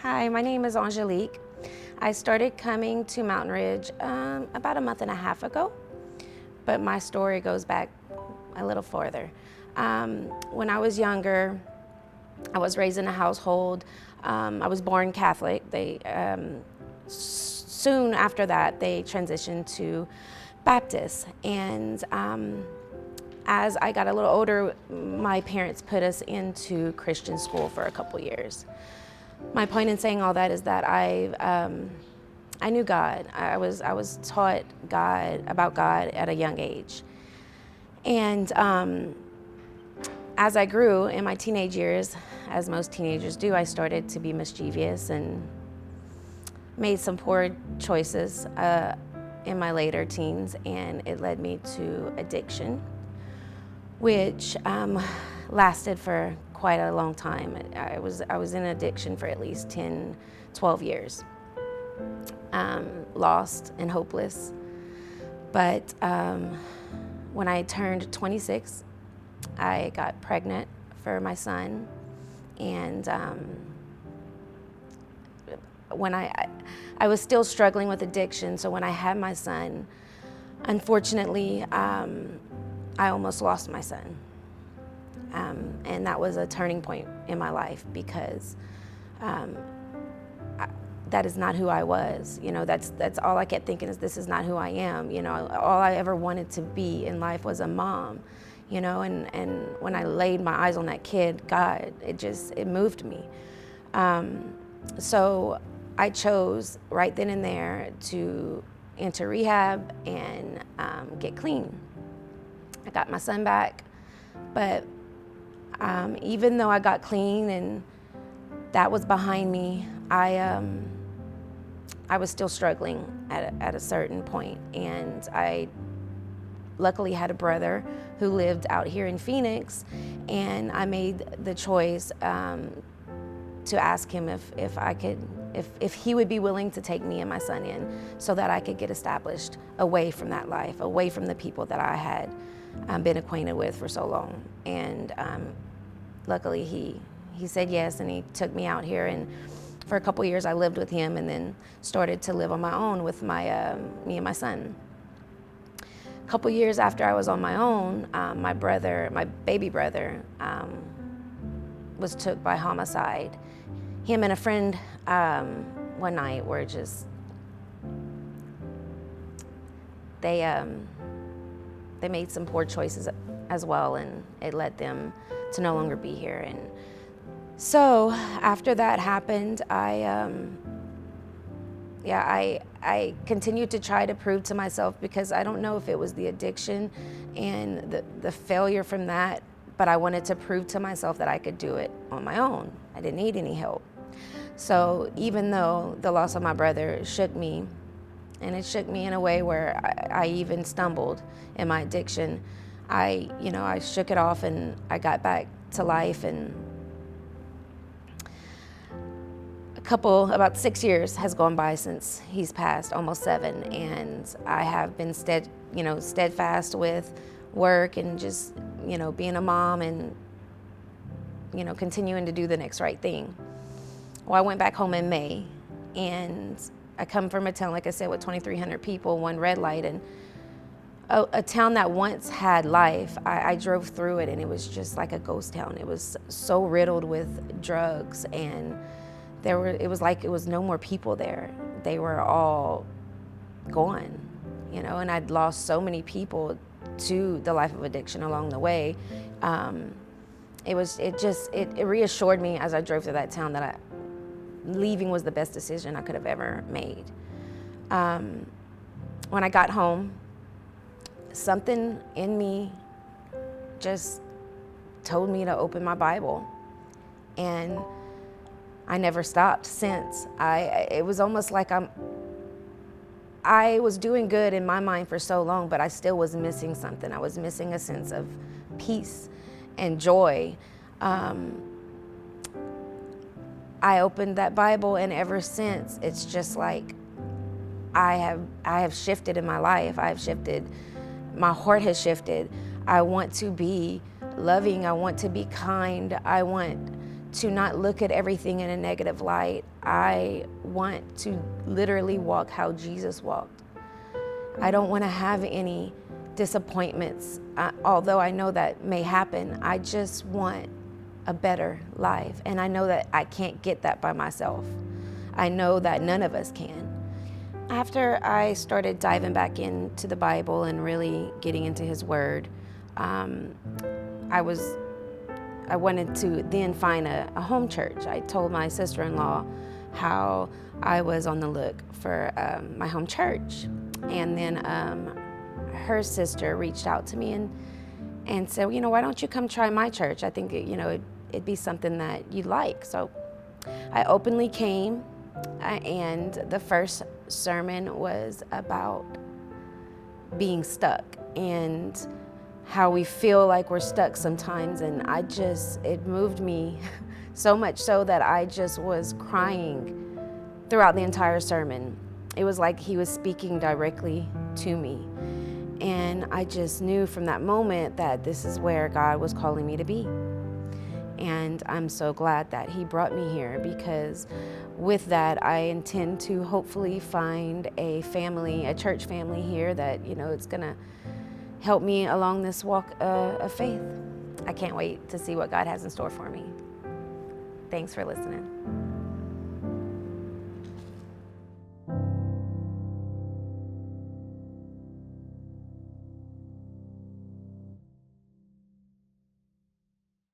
Hi, my name is Angelique. I started coming to Mountain Ridge about a month and a half ago, but my story goes back a little further. When I was younger, I was raised in a household. I was born Catholic. Soon after that, they transitioned to Baptist. And as I got a little older, my parents put us into Christian school for a couple years. My point in saying all that is that I knew God. I was taught about God at a young age. And as I grew in my teenage years, as most teenagers do, I started to be mischievous and made some poor choices in my later teens, and it led me to addiction, which lasted for quite a long time. I was in addiction for at least 10, 12 years, lost and hopeless. But when I turned 26, I got pregnant for my son, and when I was still struggling with addiction, so when I had my son, unfortunately, I almost lost my son. And that was a turning point in my life because that is not who I was. You know, that's all I kept thinking is this is not who I am. You know, all I ever wanted to be in life was a mom. You know, and when I laid my eyes on that kid, God, it moved me. So I chose right then and there to enter rehab and get clean. I got my son back, but even though I got clean and that was behind me, I was still struggling at a certain point, and I luckily had a brother who lived out here in Phoenix, and I made the choice to ask him if he would be willing to take me and my son in so that I could get established away from that life, away from the people that I had been acquainted with for so long. And luckily he said yes, and he took me out here, and for a couple years I lived with him and then started to live on my own with me and my son. A couple years after I was on my own, my baby brother, was took by homicide. Him and a friend one night were just, they made some poor choices as well, and it led them to no longer be here. And so after that happened, I continued to try to prove to myself, because I don't know if it was the addiction and the failure from that, but I wanted to prove to myself that I could do it on my own. I didn't need any help. So even though the loss of my brother shook me, and it shook me in a way where I even stumbled in my addiction, I shook it off and I got back to life. And about 6 years has gone by since he's passed, almost 7, and I have been steadfast with work and just being a mom and continuing to do the next right thing. Well, I went back home in May, and I come from a town, like I said, with 2,300 people, one red light, and a town that once had life. I drove through it, and it was just like a ghost town. It was so riddled with drugs, and it was like it was no more people there. They were all gone, and I'd lost so many people to the life of addiction along the way. It reassured me as I drove through that town that leaving was the best decision I could have ever made. When I got home, something in me just told me to open my Bible, and I never stopped since. It was almost like I was doing good in my mind for so long, but I still was missing something. I was missing a sense of peace and joy. I opened that Bible, and ever since, it's just like I have shifted in my life. I've shifted. My heart has shifted. I want to be loving. I want to be kind. I want to not look at everything in a negative light. I want to literally walk how Jesus walked. I don't want to have any disappointments, although I know that may happen. I just want a better life, and I know that I can't get that by myself. I know that none of us can. After I started diving back into the Bible and really getting into His Word, I wanted to then find a home church. I told my sister-in-law how I was on the look for my home church. And then her sister reached out to me and said, why don't you come try my church? I think, it'd be something that you'd like. So I openly came, and the first sermon was about being stuck and how we feel like we're stuck sometimes. And it moved me so much so that I just was crying throughout the entire sermon. It was like He was speaking directly to me. And I just knew from that moment that this is where God was calling me to be. And I'm so glad that He brought me here, because with that, I intend to hopefully find a church family here that, it's gonna help me along this walk of faith. I can't wait to see what God has in store for me. Thanks for listening.